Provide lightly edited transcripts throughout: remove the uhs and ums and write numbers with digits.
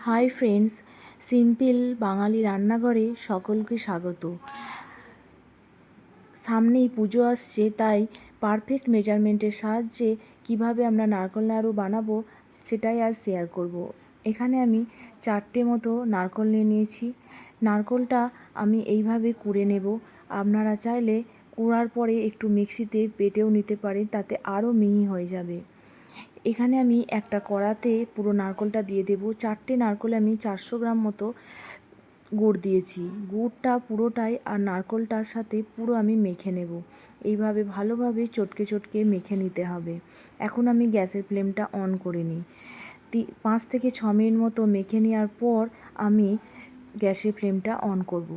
Hi friends, simple বাঙালি রান্নাঘরে সকলকে স্বাগত। সামনেই পুজো আসছে, তাই পারফেক্ট মেজারমেন্টের সাহায্যে কিভাবে আমরা নারকেল নাড়ু বানাবো সেটাই আজ শেয়ার করব। এখানে আমি 4টে মতো নারকেল নিয়ে নিয়েছি। নারকেলটা আমি এইভাবে কুড়ে নেব। আপনারা চাইলে কুড়ার পরে একটু মিক্সিতে বেটেও নিতে পারেন, তাতে আরও মিহি হয়ে যাবে। এখানে আমি একটা কড়াতে পুরো নারকেলটা দিয়ে দেব। 4টে নারকেলে আমি 400 গ্রাম মতো গুড় দিয়েছি। গুড়টা পুরোটাই আর নারকেলটার সাথে পুরো আমি মেখে নেব। এইভাবে ভালোভাবে চটকে চটকে মেখে নিতে হবে। এখন আমি গ্যাসের ফ্লেমটা অন করে নিই। 5 থেকে 6 মিনিট মতো মেখে নেওয়ার পর আমি গ্যাসের ফ্লেমটা অন করব।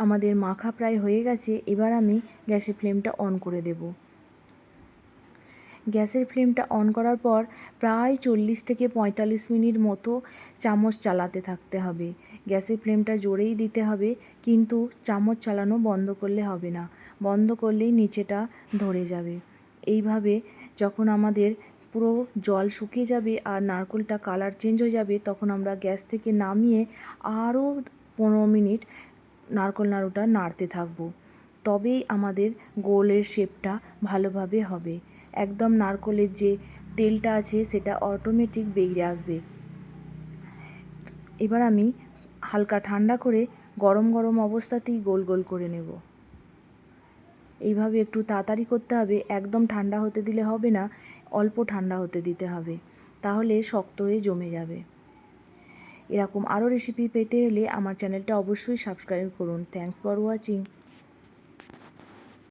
আমাদের মাখা প্রায় হয়ে গেছে, এবার আমি গ্যাসের ফ্লেমটা অন করে দেব। গ্যাসের ফ্লেমটা অন করার পর প্রায় 40 থেকে 45 মিনিট মতো চামচ চালাতে থাকতে হবে। গ্যাসের ফ্লেমটা জোরেই দিতে হবে, কিন্তু চামচ চালানো বন্ধ করলে হবে না। বন্ধ করলেই নিচেটা ধরে যাবে। এইভাবে যখন আমাদের পুরো জল শুকিয়ে যাবে আর নারকেলটা কালার চেঞ্জ হয়ে যাবে, তখন আমরা গ্যাস থেকে নামিয়ে আরও 15 মিনিট নারকেল নাড়ুটা নাড়তে থাকবো। তবেই আমাদের গোলের শেপটা ভালোভাবে হবে। একদম নারকেলের যে তেলটা আছে সেটা অটোমেটিক বেরিয়ে আসবে। এবার আমি হালকা ঠান্ডা করে গরম গরম অবস্থাতেই গোল গোল করে নেব। এইভাবে একটু তাড়াতাড়ি করতে হবে, একদম ঠান্ডা হতে দিলে হবে না, অল্প ঠান্ডা হতে দিতে হবে, তাহলে শক্ত হয়ে জমে যাবে। এরকম আরও রেসিপি পেতে হলে আমার চ্যানেলটা অবশ্যই সাবস্ক্রাইব করুন। Thanks for watching.